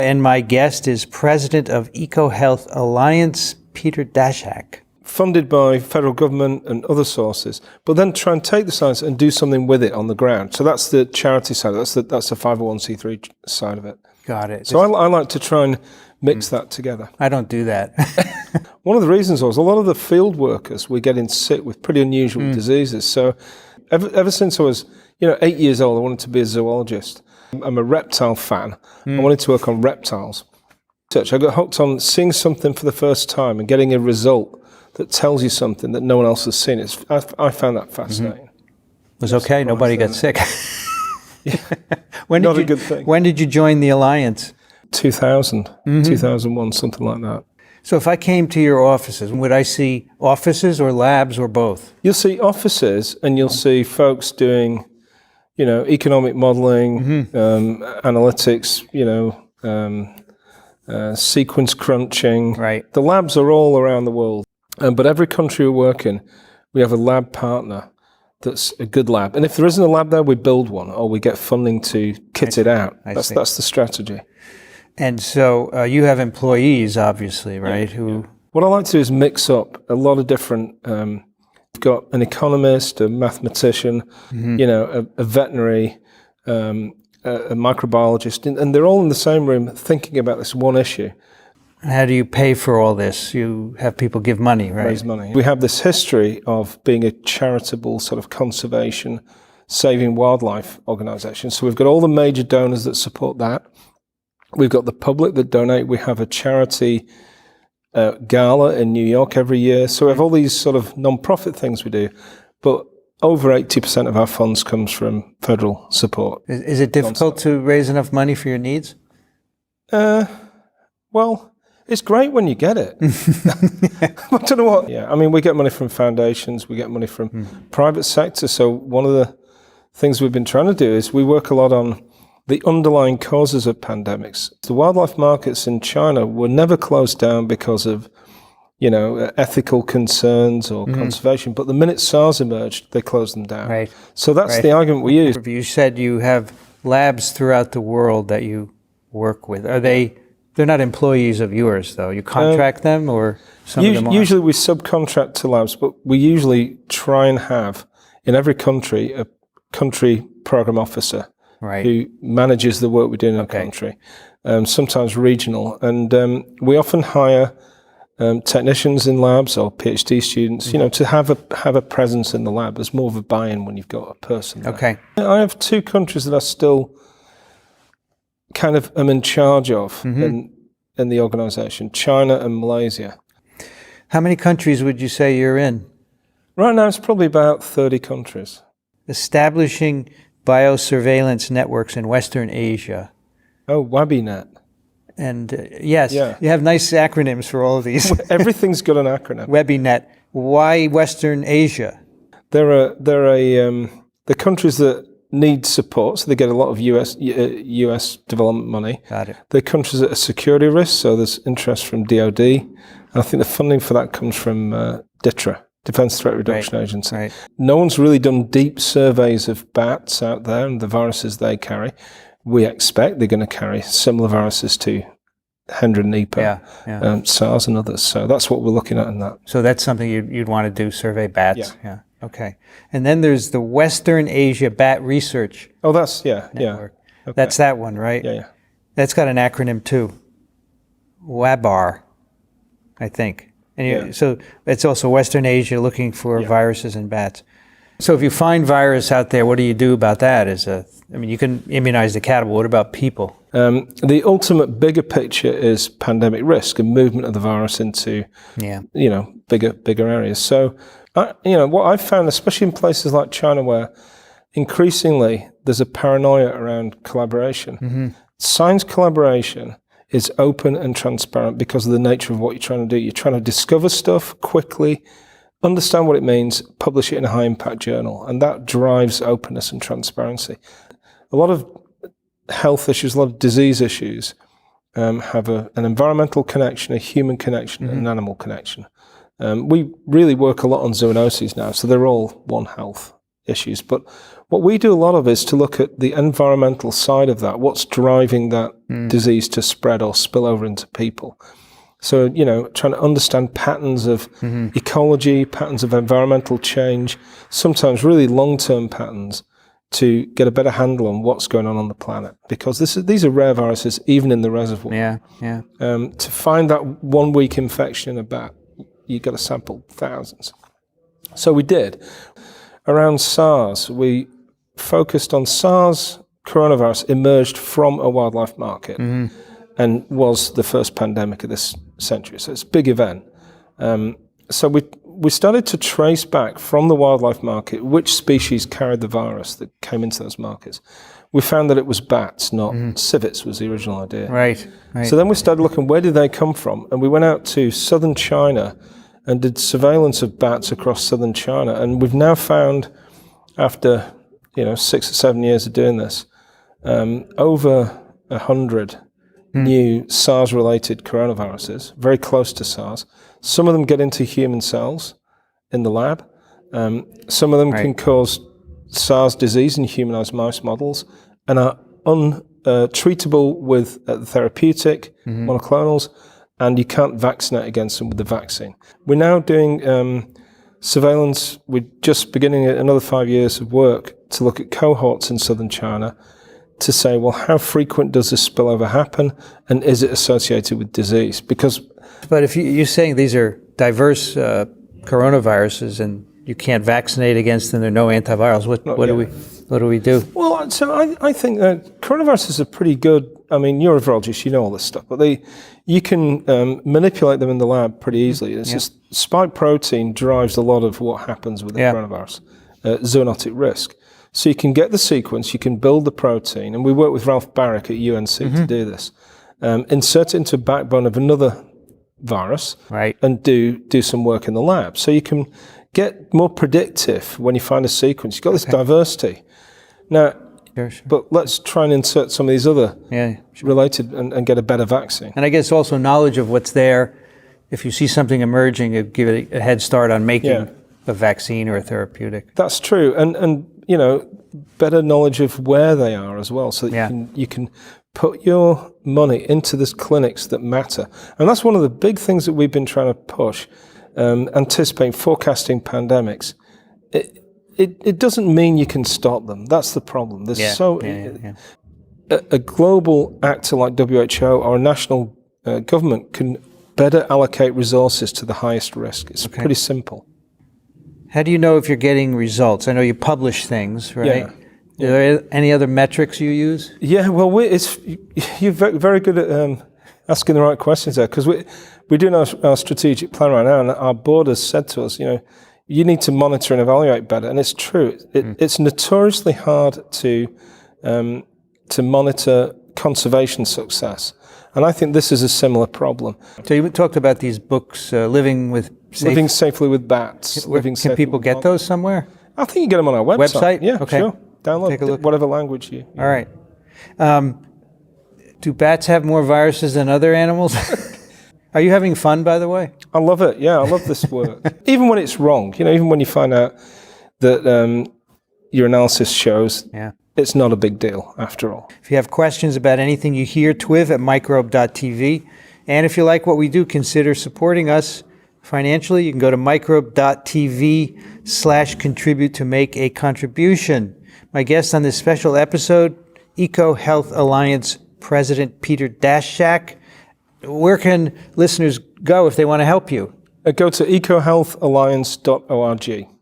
And my guest is President of EcoHealth Alliance, Peter Daszak. Funded by federal government and other sources, but then try and take the science and do something with it on the ground. So that's the charity side. That's the 501c3 side of it. Got it. So I like to try and mix that together. I don't do that. One of the reasons was a lot of the field workers were getting sick with pretty unusual diseases. So ever since I was 8 years old, I wanted to be a zoologist. I'm a reptile fan. I wanted to work on reptiles. I got hooked on seeing something for the first time and getting a result that tells you something that no one else has seen. I found that fascinating. It was okay. Nobody got sick. Not a good thing. When did you join the Alliance? 2000, 2001, something like that. So if I came to your offices, would I see offices or labs or both? You'll see offices and you'll see folks doing, economic modeling, analytics, sequence crunching. Right. The labs are all around the world. But every country we work in, we have a lab partner that's a good lab. And if there isn't a lab there, we build one or we get funding to kit it out. That's the strategy. And so you have employees, obviously, right? What I like to do is mix up a lot of different. We've got an economist, a mathematician, a veterinary, a microbiologist, and they're all in the same room thinking about this one issue. How do you pay for all this? You have people give money, right? Raise money. We have this history of being a charitable sort of conservation, saving wildlife organization. So we've got all the major donors that support that. We've got the public that donate. We have a charity gala in New York every year. So we have all these sort of non-profit things we do. But over 80% of our funds comes from federal support. Is it difficult to raise enough money for your needs? Well, it's great when you get it. I don't know what. Yeah, I mean, we get money from foundations. We get money from private sector. So one of the things we've been trying to do is we work a lot on the underlying causes of pandemics. The wildlife markets in China were never closed down because of, ethical concerns or conservation. But the minute SARS emerged, they closed them down. Right. So that's the argument we use. You said you have labs throughout the world that you work with. Are they? They're not employees of yours, though. You contract them, or some of them are? Usually we subcontract to labs, but we usually try and have in every country a country program officer. Right. Who manages the work we do in a country, sometimes regional. And we often hire technicians in labs or PhD students, to have a presence in the lab. There's more of a buy-in when you've got a person there. Okay. I have two countries that I still kind of am in charge of in the organization, China and Malaysia. How many countries would you say you're in? Right now it's probably about 30 countries. Establishing biosurveillance networks in Western Asia. Oh, WabiNet. And yes, you have nice acronyms for all of these. Everything's got an acronym. WabiNet. Why Western Asia? They're countries that need support, so they get a lot of US development money. Got it. They're countries at a security risk, so there's interest from DoD. And I think the funding for that comes from DTRA. Defense Threat Reduction Agency. Right. No one's really done deep surveys of bats out there and the viruses they carry. We expect they're going to carry similar viruses to Hendra, Nipah, SARS and others. So that's what we're looking at in that. So that's something you'd want to do, survey bats? Yeah. Okay. And then there's the Western Asia Bat Research Network. Okay. That's that one, right? Yeah. That's got an acronym too. WABAR, I think. And so it's also Western Asia looking for viruses in bats. So if you find virus out there, what do you do about that? You can immunize the cattle, but what about people? The ultimate bigger picture is pandemic risk and movement of the virus into, bigger areas. So, what I've found, especially in places like China, where increasingly there's a paranoia around collaboration. Science collaboration is open and transparent because of the nature of what you're trying to do. You're trying to discover stuff quickly, understand what it means, publish it in a high-impact journal, and that drives openness and transparency. A lot of health issues, a lot of disease issues have an environmental connection, a human connection, and an animal connection. We really work a lot on zoonoses now, so they're all One Health. issues. But what we do a lot of is to look at the environmental side of that, what's driving that disease to spread or spill over into people. So, trying to understand patterns of ecology, patterns of environmental change, sometimes really long-term patterns, to get a better handle on what's going on the planet. Because these are rare viruses, even in the reservoir. Yeah. To find that 1 week infection in a bat, you've got to sample thousands. So we did. Around SARS, we focused on SARS coronavirus emerged from a wildlife market and was the first pandemic of this century. So it's a big event. So we started to trace back from the wildlife market which species carried the virus that came into those markets. We found that it was bats, not civets was the original idea. Right. So then we started looking, where did they come from? And we went out to southern China and did surveillance of bats across southern China. And we've now found, after 6 or 7 years of doing this, over 100 new SARS-related coronaviruses, very close to SARS. Some of them get into human cells in the lab. Some of them can cause SARS disease in humanized mouse models and are treatable with therapeutic monoclonals, and you can't vaccinate against them with the vaccine. We're now doing surveillance. We're just beginning another 5 years of work to look at cohorts in southern China to say, well, how frequent does this spillover happen, and is it associated with disease? But if you're saying these are diverse coronaviruses and you can't vaccinate against them, there are no antivirals, what do we do? Well, so I think that coronaviruses are pretty good. I mean, you're a virologist, you know all this stuff, but you can manipulate them in the lab pretty easily. It's just spike protein drives a lot of what happens with the coronavirus, zoonotic risk. So you can get the sequence, you can build the protein, and we work with Ralph Barrick at UNC to do this. Insert it into a backbone of another virus, and do some work in the lab. So you can get more predictive when you find a sequence. You've got this diversity. Now, but let's try and insert some of these other related and get a better vaccine. And I guess also knowledge of what's there. If you see something emerging, it give it a head start on making a vaccine or a therapeutic. That's true. And better knowledge of where they are as well, so that you can put your money into these clinics that matter. And that's one of the big things that we've been trying to push, anticipating, forecasting pandemics. It doesn't mean you can stop them. That's the problem. There's a global actor like WHO or a national government can better allocate resources to the highest risk. It's pretty simple. How do you know if you're getting results? I know you publish things, right? Are there any other metrics you use? Yeah, well, you're very good at asking the right questions there, because we're doing our strategic plan right now, and our board has said to us, you need to monitor and evaluate better. And it's true. It's notoriously hard to monitor conservation success. And I think this is a similar problem. So you talked about these books, Living Safely with Bats. Can people get those somewhere? I think you get them on our website. Yeah, okay. Sure. Download. Take a look. Whatever language you. All right. Do bats have more viruses than other animals? Are you having fun, by the way? I love it. Yeah, I love this work. Even when it's wrong, even when you find out that your analysis shows it's not a big deal after all. If you have questions about anything you hear, twiv@microbe.tv. And if you like what we do, consider supporting us financially. You can go to microbe.tv/contribute to make a contribution. My guest on this special episode, Eco Health Alliance President Peter Daszak. Where can listeners go if they want to help you? Go to ecohealthalliance.org.